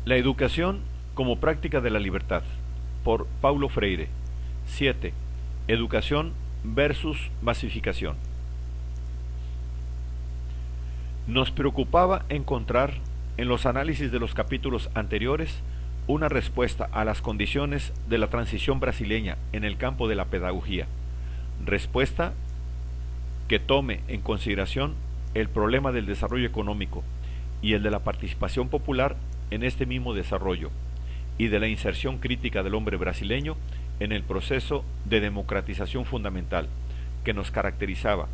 La educación como práctica de la libertad, por Paulo Freire. 7. Educación versus masificación. Nos preocupaba encontrar en los análisis de los capítulos anteriores una respuesta a las condiciones de la transición brasileña en el campo de la pedagogía, respuesta que tome en consideración el problema del desarrollo económico y el de la participación popular en este mismo desarrollo y de la inserción crítica del hombre brasileño en el proceso de democratización fundamental que nos caracterizaba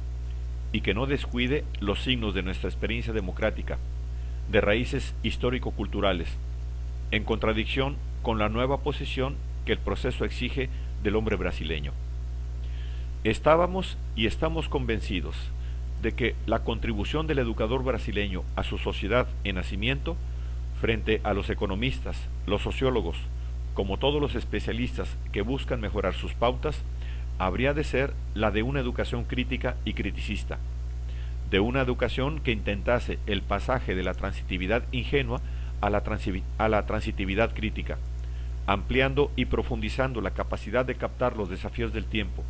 y que no descuide los signos de nuestra experiencia democrática, de raíces histórico-culturales, en contradicción con la nueva posición que el proceso exige del hombre brasileño. Estábamos y estamos convencidos de que la contribución del educador brasileño a su sociedad en nacimiento, frente a los economistas, los sociólogos, como todos los especialistas que buscan mejorar sus pautas, habría de ser la de una educación crítica y criticista, de una educación que intentase el pasaje de la transitividad ingenua a la transitividad crítica, ampliando y profundizando la capacidad de captar los desafíos del tiempo,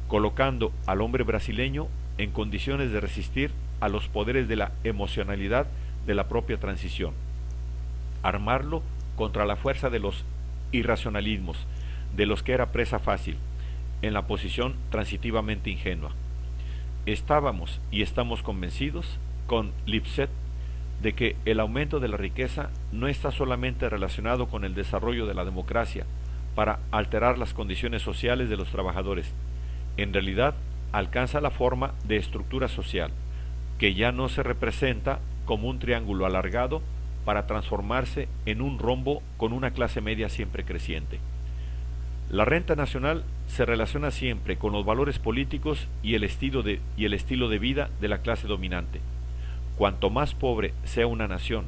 colocando al hombre brasileño en condiciones de resistir a los poderes de la emocionalidad de la propia transición, armarlo contra la fuerza de los irracionalismos, de los que era presa fácil, en la posición transitivamente ingenua. Estábamos y estamos convencidos, con Lipset, de que el aumento de la riqueza no está solamente relacionado con el desarrollo de la democracia para alterar las condiciones sociales de los trabajadores. En realidad, alcanza la forma de estructura social, que ya no se representa como un triángulo alargado para transformarse en un rombo con una clase media siempre creciente. La renta nacional se relaciona siempre con los valores políticos y el estilo de vida de la clase dominante. Cuanto más pobre sea una nación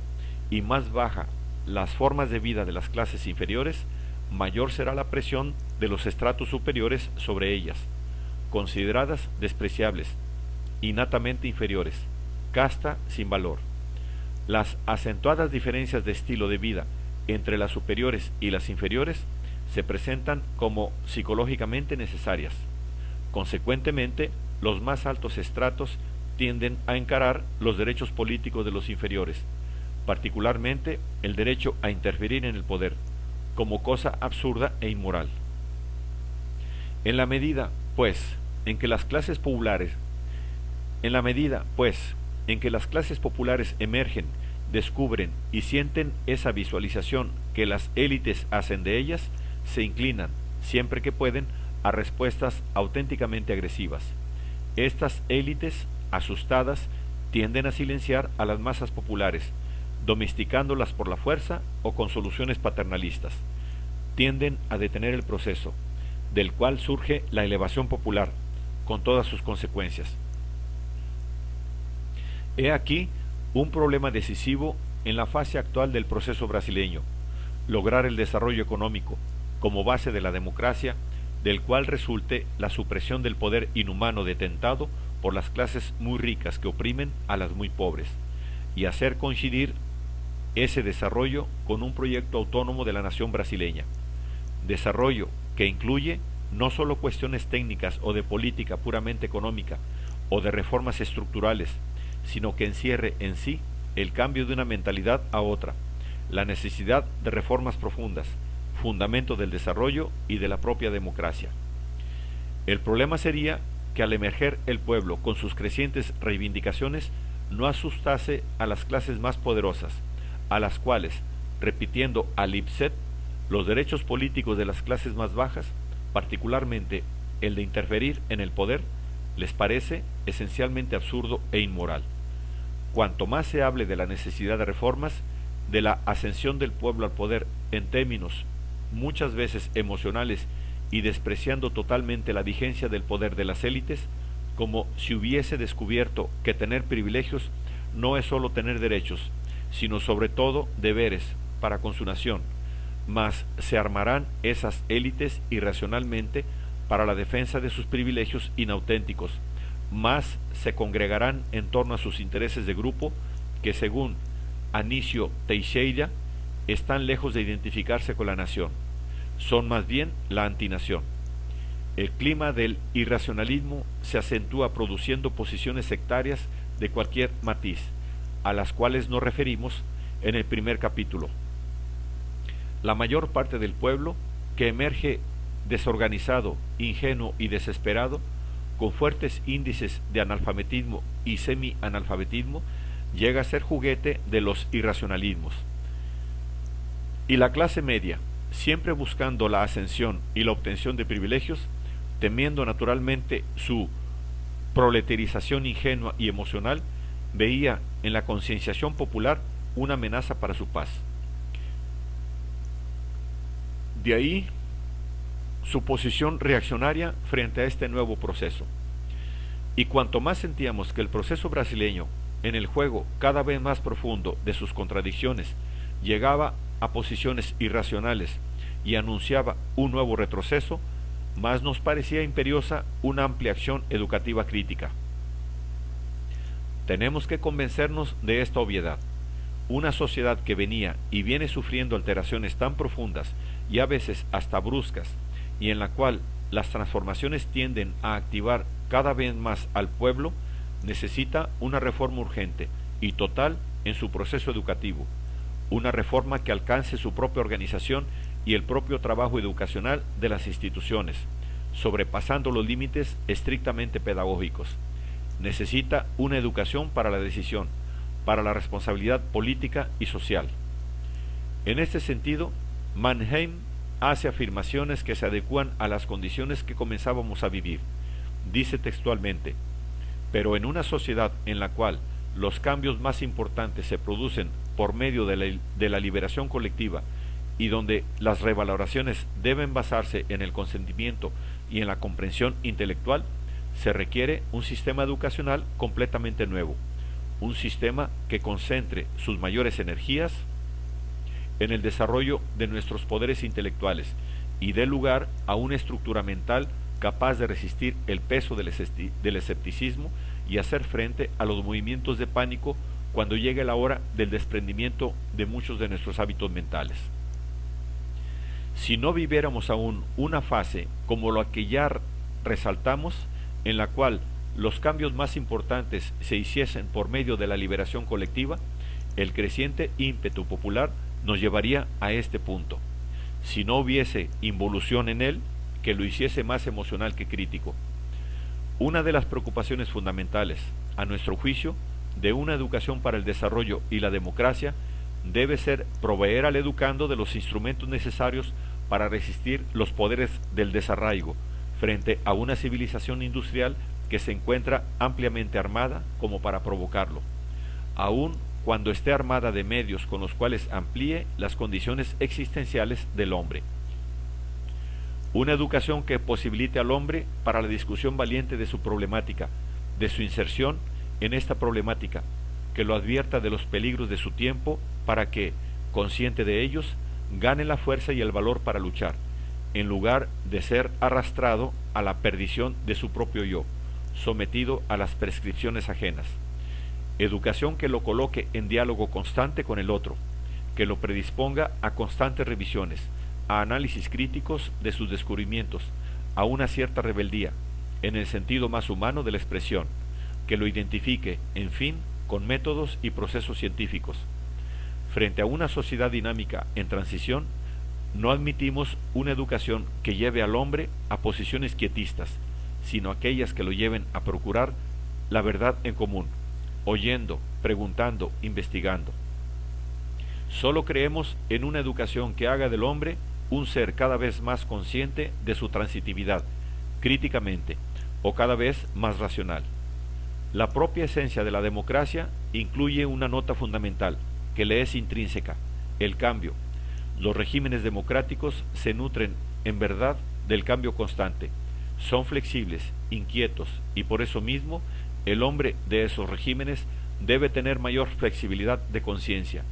y más baja las formas de vida de las clases inferiores, mayor será la presión de los estratos superiores sobre ellas, consideradas despreciables, innatamente inferiores, casta sin valor. Las acentuadas diferencias de estilo de vida entre las superiores y las inferiores se presentan como psicológicamente necesarias. Consecuentemente, los más altos estratos tienden a encarar los derechos políticos de los inferiores, particularmente el derecho a interferir en el poder, como cosa absurda e inmoral. En la medida, pues, en que las clases populares emergen, descubren y sienten esa visualización que las élites hacen de ellas, se inclinan, siempre que pueden, a respuestas auténticamente agresivas. Estas élites, asustadas, tienden a silenciar a las masas populares, domesticándolas por la fuerza o con soluciones paternalistas. Tienden a detener el proceso, del cual surge la elevación popular, con todas sus consecuencias. He aquí un problema decisivo en la fase actual del proceso brasileño: lograr el desarrollo económico como base de la democracia, del cual resulte la supresión del poder inhumano detentado por las clases muy ricas que oprimen a las muy pobres, y hacer coincidir ese desarrollo con un proyecto autónomo de la nación brasileña. Desarrollo que incluye no solo cuestiones técnicas o de política puramente económica o de reformas estructurales, sino que encierre en sí el cambio de una mentalidad a otra, la necesidad de reformas profundas, fundamento del desarrollo y de la propia democracia. El problema sería que al emerger el pueblo con sus crecientes reivindicaciones no asustase a las clases más poderosas, a las cuales, repitiendo a Lipset, los derechos políticos de las clases más bajas, particularmente el de interferir en el poder, les parece esencialmente absurdo e inmoral. Cuanto más se hable de la necesidad de reformas, de la ascensión del pueblo al poder en términos muchas veces emocionales y despreciando totalmente la vigencia del poder de las élites, como si hubiese descubierto que tener privilegios no es sólo tener derechos, sino sobre todo deberes para con su nación, mas se armarán esas élites irracionalmente para la defensa de sus privilegios inauténticos, más se congregarán en torno a sus intereses de grupo que, según Anísio Teixeira, están lejos de identificarse con la nación, son más bien la antinación. El clima del irracionalismo se acentúa produciendo posiciones sectarias de cualquier matiz, a las cuales nos referimos en el primer capítulo. La mayor parte del pueblo, que emerge desorganizado, ingenuo y desesperado, con fuertes índices de analfabetismo y semi-analfabetismo, llega a ser juguete de los irracionalismos. Y la clase media, siempre buscando la ascensión y la obtención de privilegios, temiendo naturalmente su proletarización ingenua y emocional, veía en la concienciación popular una amenaza para su paz. De ahí su posición reaccionaria frente a este nuevo proceso. Y cuanto más sentíamos que el proceso brasileño, en el juego cada vez más profundo de sus contradicciones, llegaba a posiciones irracionales y anunciaba un nuevo retroceso, más nos parecía imperiosa una amplia acción educativa crítica. Tenemos que convencernos de esta obviedad. Una sociedad que venía y viene sufriendo alteraciones tan profundas y a veces hasta bruscas, y en la cual las transformaciones tienden a activar cada vez más al pueblo, necesita una reforma urgente y total en su proceso educativo, una reforma que alcance su propia organización y el propio trabajo educacional de las instituciones, sobrepasando los límites estrictamente pedagógicos. Necesita una educación para la decisión, para la responsabilidad política y social. En este sentido, Mannheim hace afirmaciones que se adecúan a las condiciones que comenzábamos a vivir. Dice textualmente: pero en una sociedad en la cual los cambios más importantes se producen por medio de la liberación colectiva y donde las revaloraciones deben basarse en el consentimiento y en la comprensión intelectual, se requiere un sistema educacional completamente nuevo, un sistema que concentre sus mayores energías en el desarrollo de nuestros poderes intelectuales y dé lugar a una estructura mental capaz de resistir el peso del escepticismo y hacer frente a los movimientos de pánico cuando llegue la hora del desprendimiento de muchos de nuestros hábitos mentales. Si no viviéramos aún una fase como la que ya resaltamos, en la cual los cambios más importantes se hiciesen por medio de la liberación colectiva, el creciente ímpetu popular nos llevaría a este punto, si no hubiese involución en él que lo hiciese más emocional que crítico. Una de las preocupaciones fundamentales, a nuestro juicio, de una educación para el desarrollo y la democracia debe ser proveer al educando de los instrumentos necesarios para resistir los poderes del desarraigo frente a una civilización industrial que se encuentra ampliamente armada como para provocarlo, aun cuando esté armada de medios con los cuales amplíe las condiciones existenciales del hombre. Una educación que posibilite al hombre para la discusión valiente de su problemática, de su inserción en esta problemática, que lo advierta de los peligros de su tiempo para que, consciente de ellos, gane la fuerza y el valor para luchar, en lugar de ser arrastrado a la perdición de su propio yo, sometido a las prescripciones ajenas. Educación que lo coloque en diálogo constante con el otro, que lo predisponga a constantes revisiones, a análisis críticos de sus descubrimientos, a una cierta rebeldía, en el sentido más humano de la expresión, que lo identifique, en fin, con métodos y procesos científicos. Frente a una sociedad dinámica en transición, no admitimos una educación que lleve al hombre a posiciones quietistas, sino aquellas que lo lleven a procurar la verdad en común, oyendo, preguntando, investigando. Solo creemos en una educación que haga del hombre un ser cada vez más consciente de su transitividad, críticamente, o cada vez más racional. La propia esencia de la democracia incluye una nota fundamental, que le es intrínseca: el cambio. Los regímenes democráticos se nutren, en verdad, del cambio constante. Son flexibles, inquietos, y por eso mismo, el hombre de esos regímenes debe tener mayor flexibilidad de conciencia.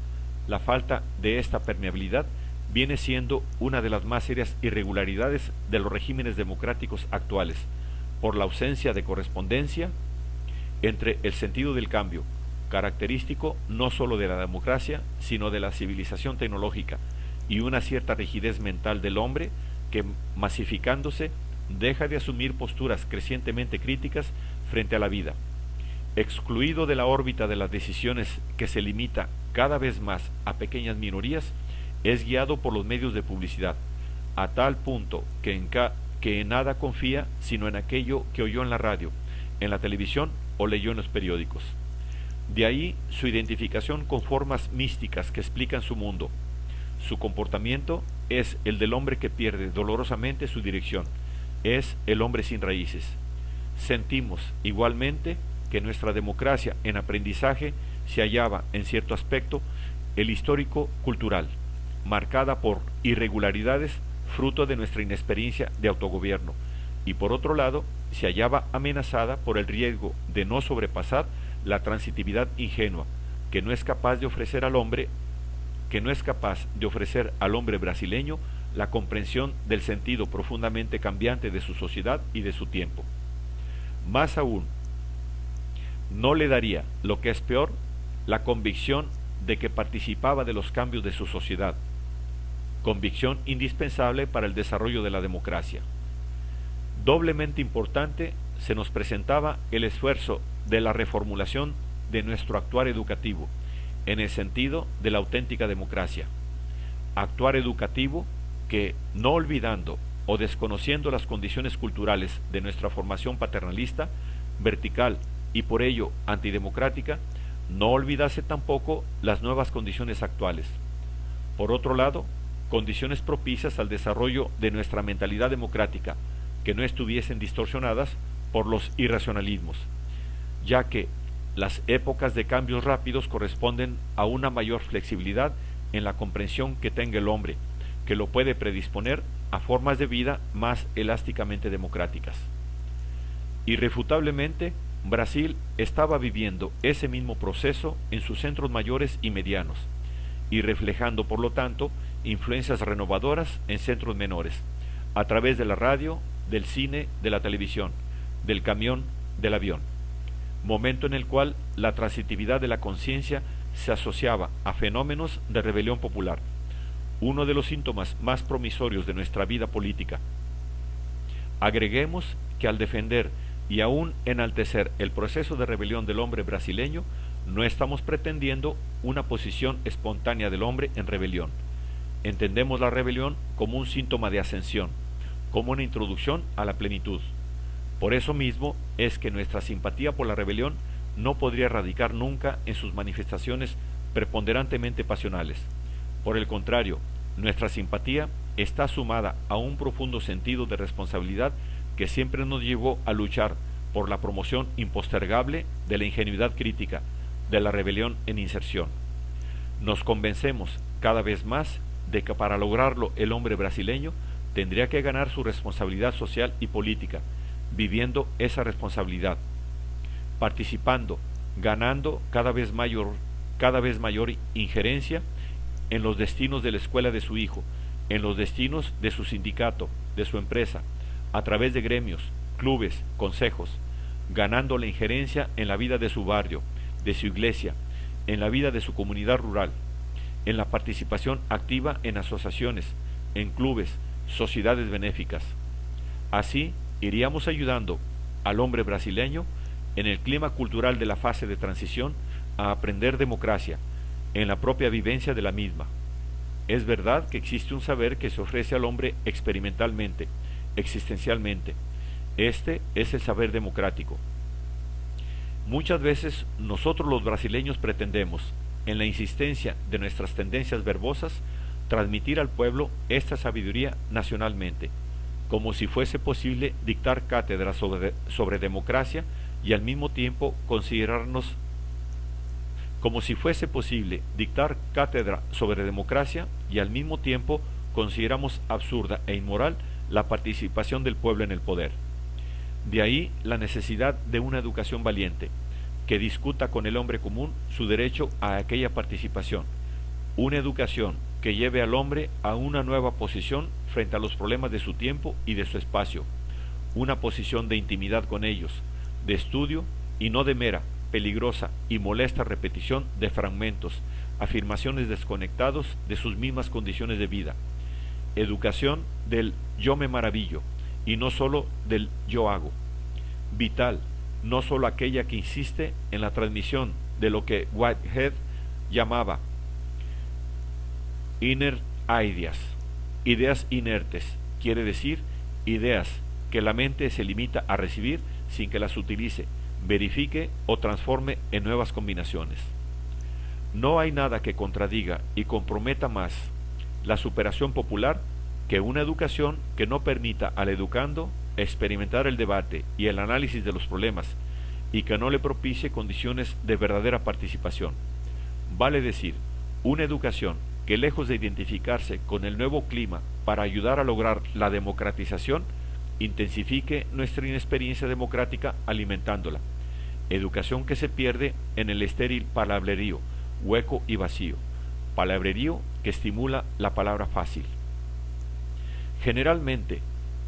La falta de esta permeabilidad viene siendo una de las más serias irregularidades de los regímenes democráticos actuales, por la ausencia de correspondencia entre el sentido del cambio, característico no sólo de la democracia, sino de la civilización tecnológica, y una cierta rigidez mental del hombre que, masificándose, deja de asumir posturas crecientemente críticas frente a la vida. Excluido de la órbita de las decisiones, que se limita cada vez más a pequeñas minorías, es guiado por los medios de publicidad, a tal punto que en nada confía sino en aquello que oyó en la radio, en la televisión o leyó en los periódicos. De ahí su identificación con formas místicas que explican su mundo. Su comportamiento es el del hombre que pierde dolorosamente su dirección, es el hombre sin raíces. Sentimos igualmente que nuestra democracia en aprendizaje se hallaba, en cierto aspecto, el histórico cultural, marcada por irregularidades fruto de nuestra inexperiencia de autogobierno, y por otro lado se hallaba amenazada por el riesgo de no sobrepasar la transitividad ingenua que no es capaz de ofrecer al hombre brasileño la comprensión del sentido profundamente cambiante de su sociedad y de su tiempo. Más aún, no le daría, lo que es peor, la convicción de que participaba de los cambios de su sociedad, convicción indispensable para el desarrollo de la democracia. Doblemente importante se nos presentaba el esfuerzo de la reformulación de nuestro actuar educativo, en el sentido de la auténtica democracia. Actuar educativo que, no olvidando o desconociendo las condiciones culturales de nuestra formación paternalista, vertical y por ello antidemocrática, no olvidase tampoco las nuevas condiciones actuales. Por otro lado, condiciones propicias al desarrollo de nuestra mentalidad democrática, que no estuviesen distorsionadas por los irracionalismos, ya que las épocas de cambios rápidos corresponden a una mayor flexibilidad en la comprensión que tenga el hombre, que lo puede predisponer a formas de vida más elásticamente democráticas. Irrefutablemente, Brasil estaba viviendo ese mismo proceso en sus centros mayores y medianos, y reflejando, por lo tanto, influencias renovadoras en centros menores, a través de la radio, del cine, de la televisión, del camión, del avión. Momento en el cual la transitividad de la conciencia se asociaba a fenómenos de rebelión popular, uno de los síntomas más promisorios de nuestra vida política. Agreguemos que al defender y aún enaltecer el proceso de rebelión del hombre brasileño, no estamos pretendiendo una posición espontánea del hombre en rebelión. Entendemos la rebelión como un síntoma de ascensión, como una introducción a la plenitud. Por eso mismo es que nuestra simpatía por la rebelión no podría radicar nunca en sus manifestaciones preponderantemente pasionales. Por el contrario, nuestra simpatía está sumada a un profundo sentido de responsabilidad que siempre nos llevó a luchar por la promoción impostergable de la ingenuidad crítica, de la rebelión en inserción. Nos convencemos cada vez más de que para lograrlo el hombre brasileño tendría que ganar su responsabilidad social y política, viviendo esa responsabilidad, participando, ganando cada vez mayor injerencia en los destinos de la escuela de su hijo, en los destinos de su sindicato, de su empresa, a través de gremios, clubes, consejos, ganando la injerencia en la vida de su barrio, de su iglesia, en la vida de su comunidad rural, en la participación activa en asociaciones, en clubes, sociedades benéficas. Así iríamos ayudando al hombre brasileño en el clima cultural de la fase de transición a aprender democracia, en la propia vivencia de la misma. Es verdad que existe un saber que se ofrece al hombre experimentalmente, existencialmente. Este es el saber democrático. Muchas veces nosotros los brasileños pretendemos, en la insistencia de nuestras tendencias verbosas, transmitir al pueblo esta sabiduría nacionalmente, como si fuese posible dictar cátedra sobre democracia y al mismo tiempo considerarnos como si fuese posible dictar cátedra sobre democracia y al mismo tiempo consideramos absurda e inmoral la participación del pueblo en el poder. De ahí la necesidad de una educación valiente, que discuta con el hombre común su derecho a aquella participación, una educación que lleve al hombre a una nueva posición frente a los problemas de su tiempo y de su espacio, una posición de intimidad con ellos, de estudio y no de mera, peligrosa y molesta repetición de fragmentos, afirmaciones desconectados de sus mismas condiciones de vida. Educación del yo me maravillo y no sólo del yo hago. Vital, no sólo aquella que insiste en la transmisión de lo que Whitehead llamaba inner ideas, ideas inertes, quiere decir ideas que la mente se limita a recibir sin que las utilice, verifique o transforme en nuevas combinaciones. No hay nada que contradiga y comprometa más la superación popular que una educación que no permita al educando experimentar el debate y el análisis de los problemas y que no le propicie condiciones de verdadera participación. Vale decir, una educación que lejos de identificarse con el nuevo clima para ayudar a lograr la democratización, intensifique nuestra inexperiencia democrática alimentándola. Educación que se pierde en el estéril palabrerío, hueco y vacío. Palabrerío que estimula la palabra fácil. Generalmente,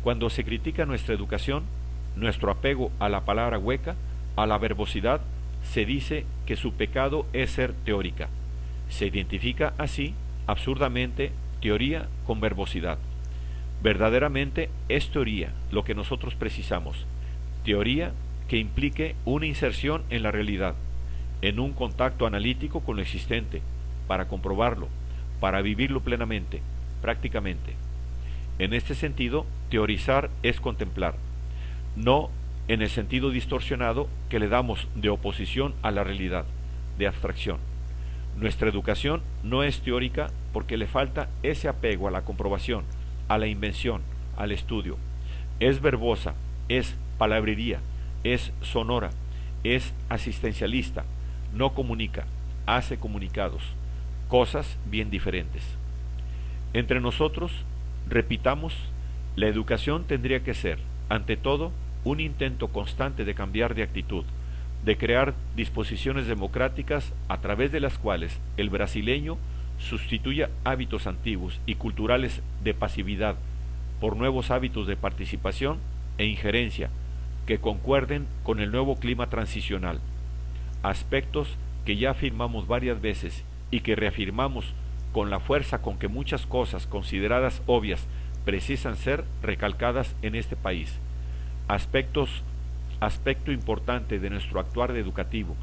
cuando se critica nuestra educación, nuestro apego a la palabra hueca, a la verbosidad, se dice que su pecado es ser teórica. Se identifica así, absurdamente, teoría con verbosidad. Verdaderamente es teoría lo que nosotros precisamos. Teoría que implique una inserción en la realidad, en un contacto analítico con lo existente, para comprobarlo, para vivirlo plenamente, prácticamente. En este sentido, teorizar es contemplar, no en el sentido distorsionado que le damos de oposición a la realidad, de abstracción. Nuestra educación no es teórica porque le falta ese apego a la comprobación, a la invención, al estudio. Es verbosa, es palabrería, es sonora, es asistencialista, no comunica, hace comunicados, cosas bien diferentes. Entre nosotros, repitamos, la educación tendría que ser, ante todo, un intento constante de cambiar de actitud, de crear disposiciones democráticas a través de las cuales el brasileño sustituya hábitos antiguos y culturales de pasividad por nuevos hábitos de participación e injerencia que concuerden con el nuevo clima transicional, aspectos que ya afirmamos varias veces y que reafirmamos con la fuerza con que muchas cosas consideradas obvias precisan ser recalcadas en este país. Aspecto importante de nuestro actuar educativo,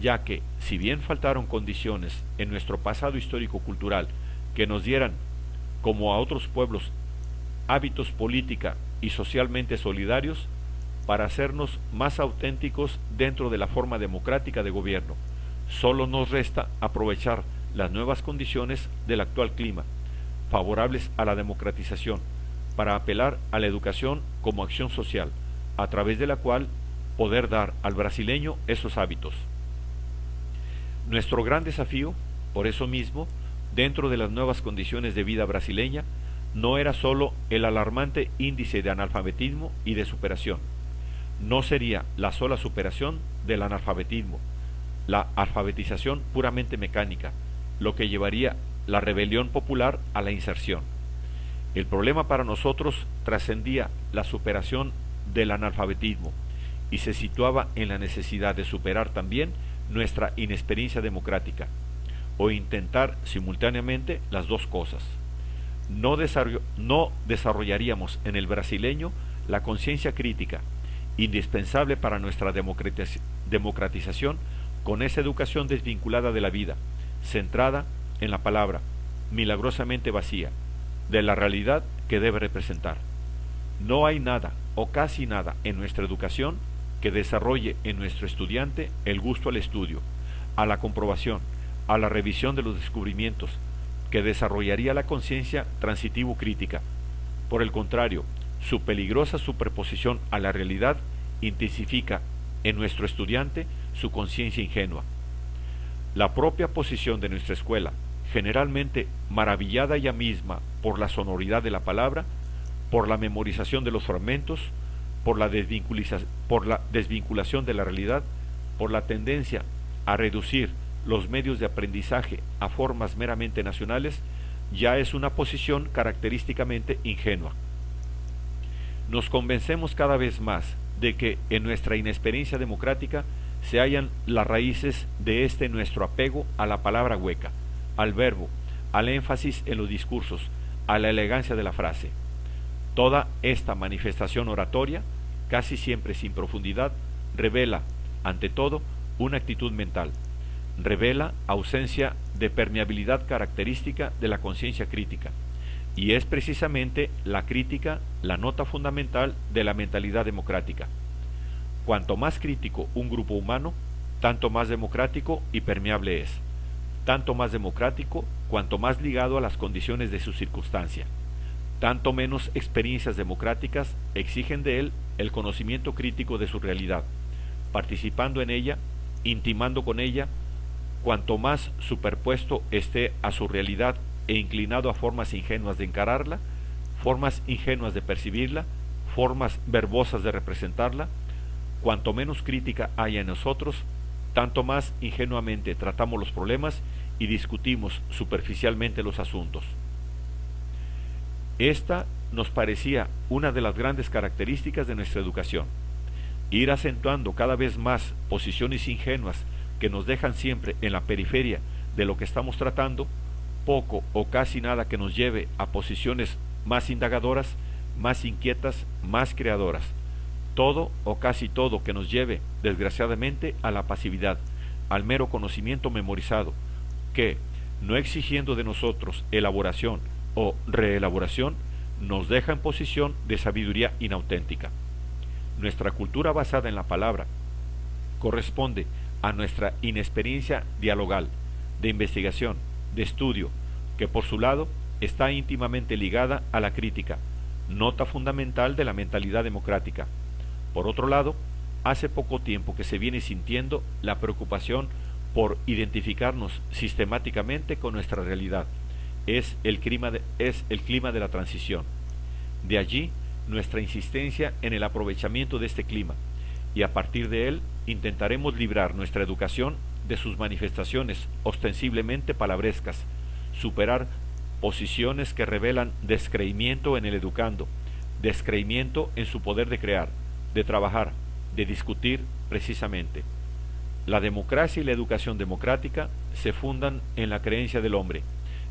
ya que, si bien faltaron condiciones en nuestro pasado histórico-cultural que nos dieran, como a otros pueblos, hábitos política y socialmente solidarios, para hacernos más auténticos dentro de la forma democrática de gobierno, solo nos resta aprovechar las nuevas condiciones del actual clima, favorables a la democratización, para apelar a la educación como acción social, a través de la cual poder dar al brasileño esos hábitos. Nuestro gran desafío, por eso mismo, dentro de las nuevas condiciones de vida brasileña, no era sólo el alarmante índice de analfabetismo y de superación. No sería la sola superación del analfabetismo, la alfabetización puramente mecánica, lo que llevaría la rebelión popular a la inserción. El problema para nosotros trascendía la superación del analfabetismo y se situaba en la necesidad de superar también nuestra inexperiencia democrática, o intentar simultáneamente las dos cosas. No desarrollaríamos en el brasileño la conciencia crítica, indispensable para nuestra democratización, con esa educación desvinculada de la vida, centrada en la palabra, milagrosamente vacía, de la realidad que debe representar. No hay nada, o casi nada, en nuestra educación que desarrolle en nuestro estudiante el gusto al estudio, a la comprobación, a la revisión de los descubrimientos, que desarrollaría la conciencia transitivo-crítica. Por el contrario, su peligrosa superposición a la realidad intensifica en nuestro estudiante su conciencia ingenua. La propia posición de nuestra escuela, generalmente maravillada ella misma por la sonoridad de la palabra, por la memorización de los fragmentos, por la desvinculación de la realidad, por la tendencia a reducir los medios de aprendizaje a formas meramente nacionales, ya es una posición característicamente ingenua. Nos convencemos cada vez más de que en nuestra inexperiencia democrática se hallan las raíces de este nuestro apego a la palabra hueca, al verbo, al énfasis en los discursos, a la elegancia de la frase. Toda esta manifestación oratoria, casi siempre sin profundidad, revela, ante todo, una actitud mental. Revela ausencia de permeabilidad característica de la conciencia crítica. Y es precisamente la crítica la nota fundamental de la mentalidad democrática. Cuanto más crítico un grupo humano, tanto más democrático y permeable es. Tanto más democrático, cuanto más ligado a las condiciones de su circunstancia. Tanto menos experiencias democráticas exigen de él el conocimiento crítico de su realidad, participando en ella, intimando con ella, cuanto más superpuesto esté a su realidad e inclinado a formas ingenuas de encararla, formas ingenuas de percibirla, formas verbosas de representarla, cuanto menos crítica haya en nosotros, tanto más ingenuamente tratamos los problemas y discutimos superficialmente los asuntos. Esta nos parecía una de las grandes características de nuestra educación, ir acentuando cada vez más posiciones ingenuas que nos dejan siempre en la periferia de lo que estamos tratando, poco o casi nada que nos lleve a posiciones más indagadoras, más inquietas, más creadoras. Todo o casi todo que nos lleve, desgraciadamente, a la pasividad, al mero conocimiento memorizado, que, no exigiendo de nosotros elaboración o reelaboración, nos deja en posición de sabiduría inauténtica. Nuestra cultura basada en la palabra corresponde a nuestra inexperiencia dialogal, de investigación, de estudio, que por su lado está íntimamente ligada a la crítica, nota fundamental de la mentalidad democrática. Por otro lado, hace poco tiempo que se viene sintiendo la preocupación por identificarnos sistemáticamente con nuestra realidad. Es el clima de la transición. De allí nuestra insistencia en el aprovechamiento de este clima, y a partir de él intentaremos librar nuestra educación de sus manifestaciones ostensiblemente palabrescas, superar posiciones que revelan descreimiento en el educando, descreimiento en su poder de crear, de trabajar, de discutir precisamente. La democracia y la educación democrática se fundan en la creencia del hombre,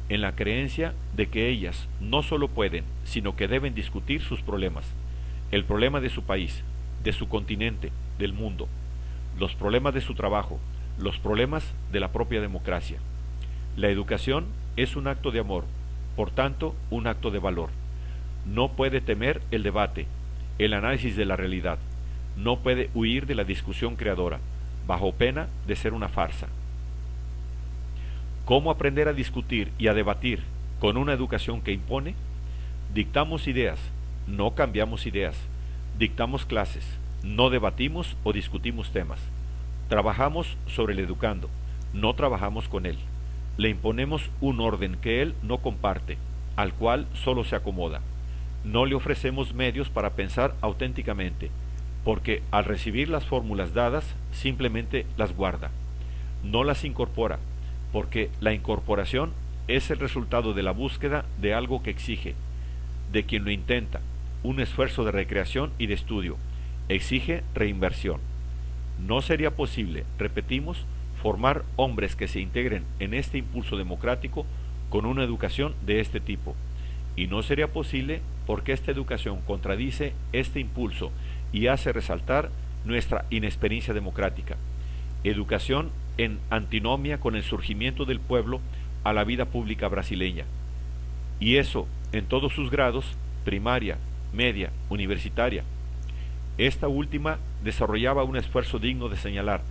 en la creencia de que ellas no solo pueden, sino que deben discutir sus problemas, el problema de su país, de su continente, del mundo, los problemas de su trabajo, los problemas de la propia democracia. La educación es un acto de amor, por tanto, un acto de valor. No puede temer el debate, el análisis de la realidad, no puede huir de la discusión creadora, bajo pena de ser una farsa. ¿Cómo aprender a discutir y a debatir con una educación que impone? Dictamos ideas, no cambiamos ideas. Dictamos clases, no debatimos o discutimos temas. Trabajamos sobre el educando, no trabajamos con él. Le imponemos un orden que él no comparte, al cual solo se acomoda. No le ofrecemos medios para pensar auténticamente, porque al recibir las fórmulas dadas, simplemente las guarda. No las incorpora, porque la incorporación es el resultado de la búsqueda de algo que exige, de quien lo intenta, un esfuerzo de recreación y de estudio, exige reinversión. No sería posible, repetimos, formar hombres que se integren en este impulso democrático con una educación de este tipo, y no sería posible porque esta educación contradice este impulso y hace resaltar nuestra inexperiencia democrática. Educación en antinomia con el surgimiento del pueblo a la vida pública brasileña, y eso en todos sus grados, primaria, media, universitaria. Esta última desarrollaba un esfuerzo digno de señalar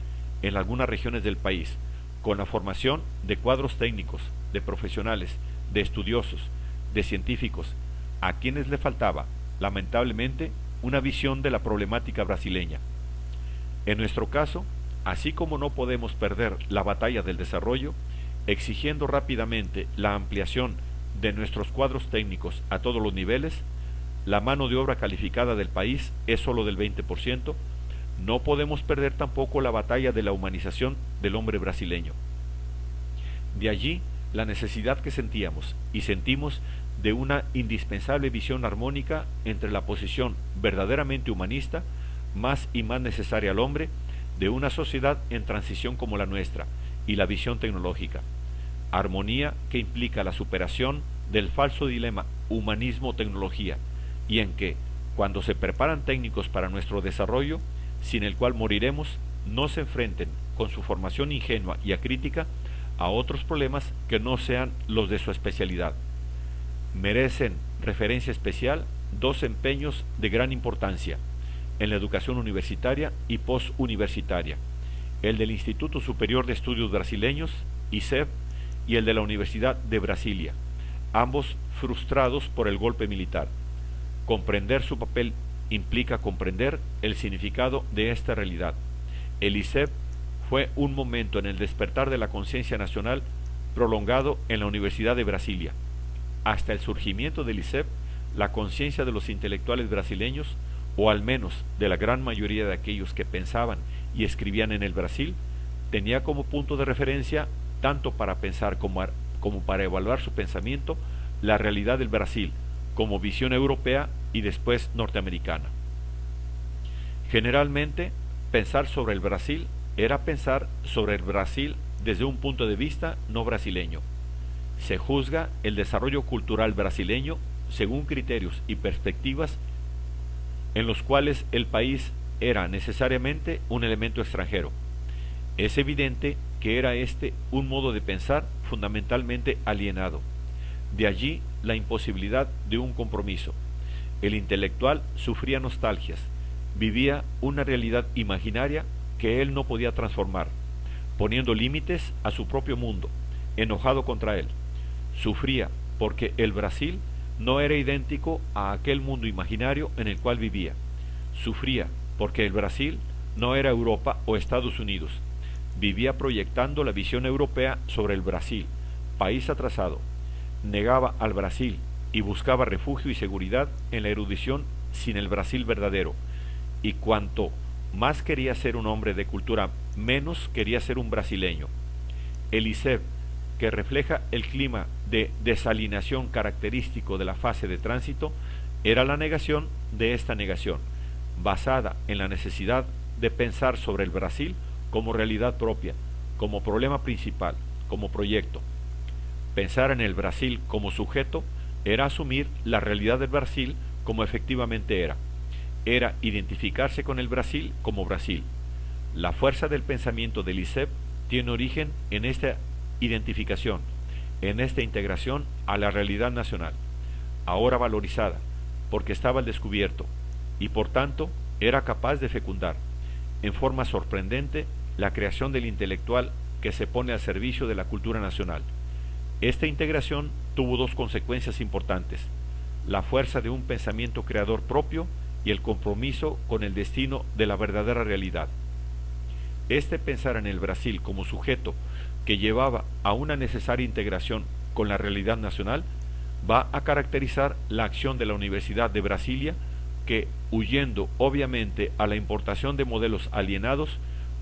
en algunas regiones del país, con la formación de cuadros técnicos, de profesionales, de estudiosos, de científicos, a quienes le faltaba, lamentablemente, una visión de la problemática brasileña. En nuestro caso, así como no podemos perder la batalla del desarrollo, exigiendo rápidamente la ampliación de nuestros cuadros técnicos a todos los niveles, la mano de obra calificada del país es solo del 20%, no podemos perder tampoco la batalla de la humanización del hombre brasileño. De allí la necesidad que sentíamos y sentimos de una indispensable visión armónica entre la posición verdaderamente humanista, más y más necesaria al hombre, de una sociedad en transición como la nuestra y la visión tecnológica. Armonía que implica la superación del falso dilema humanismo-tecnología, y en que, cuando se preparan técnicos para nuestro desarrollo, sin el cual moriremos, no se enfrenten con su formación ingenua y acrítica a otros problemas que no sean los de su especialidad. Merecen referencia especial dos empeños de gran importancia en la educación universitaria y postuniversitaria: el del Instituto Superior de Estudios Brasileños, ISEB, y el de la Universidad de Brasilia, ambos frustrados por el golpe militar. Comprender su papel implica comprender el significado de esta realidad. El ISEB fue un momento en el despertar de la conciencia nacional prolongado en la Universidad de Brasilia. Hasta el surgimiento del ISEB, la conciencia de los intelectuales brasileños, o al menos de la gran mayoría de aquellos que pensaban y escribían en el Brasil, tenía como punto de referencia, tanto para pensar como para evaluar su pensamiento, la realidad del Brasil como visión europea y después norteamericana. Generalmente, pensar sobre el Brasil era pensar sobre el Brasil desde un punto de vista no brasileño. Se juzga el desarrollo cultural brasileño según criterios y perspectivas en los cuales el país era necesariamente un elemento extranjero. Es evidente que era este un modo de pensar fundamentalmente alienado. De allí la imposibilidad de un compromiso. El intelectual sufría nostalgias, vivía una realidad imaginaria que él no podía transformar, poniendo límites a su propio mundo, enojado contra él. Sufría porque el Brasil no era idéntico a aquel mundo imaginario en el cual vivía. Sufría porque el Brasil no era Europa o Estados Unidos. Vivía proyectando la visión europea sobre el Brasil, país atrasado. Negaba al Brasil y buscaba refugio y seguridad en la erudición sin el Brasil verdadero. Y cuanto más quería ser un hombre de cultura, menos quería ser un brasileño. El ISEB, que refleja el clima de desalineación característico de la fase de tránsito, era la negación de esta negación, basada en la necesidad de pensar sobre el Brasil como realidad propia, como problema principal, como proyecto. Pensar en el Brasil como sujeto era asumir la realidad del Brasil como efectivamente era. Era identificarse con el Brasil como Brasil. La fuerza del pensamiento del ISEB tiene origen en esta identificación, en esta integración a la realidad nacional, ahora valorizada, porque estaba al descubierto, y por tanto era capaz de fecundar, en forma sorprendente, la creación del intelectual que se pone al servicio de la cultura nacional. Esta integración tuvo dos consecuencias importantes: la fuerza de un pensamiento creador propio y el compromiso con el destino de la verdadera realidad. Este pensar en el Brasil como sujeto que llevaba a una necesaria integración con la realidad nacional va a caracterizar la acción de la Universidad de Brasilia, que, huyendo obviamente a la importación de modelos alienados,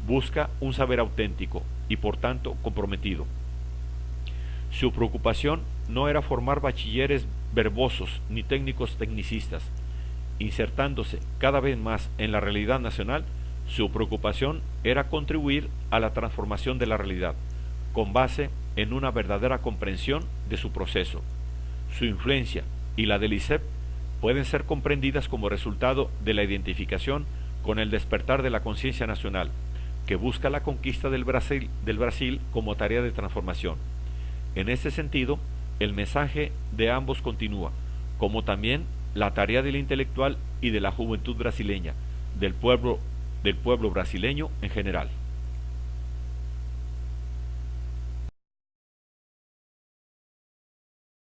busca un saber auténtico y por tanto comprometido. Su preocupación no era formar bachilleres verbosos ni técnicos tecnicistas. Insertándose cada vez más en la realidad nacional, su preocupación era contribuir a la transformación de la realidad, con base en una verdadera comprensión de su proceso. Su influencia y la del ISEB pueden ser comprendidas como resultado de la identificación con el despertar de la conciencia nacional, que busca la conquista del Brasil como tarea de transformación. En este sentido, el mensaje de ambos continúa, como también la tarea del intelectual y de la juventud brasileña, del pueblo brasileño en general.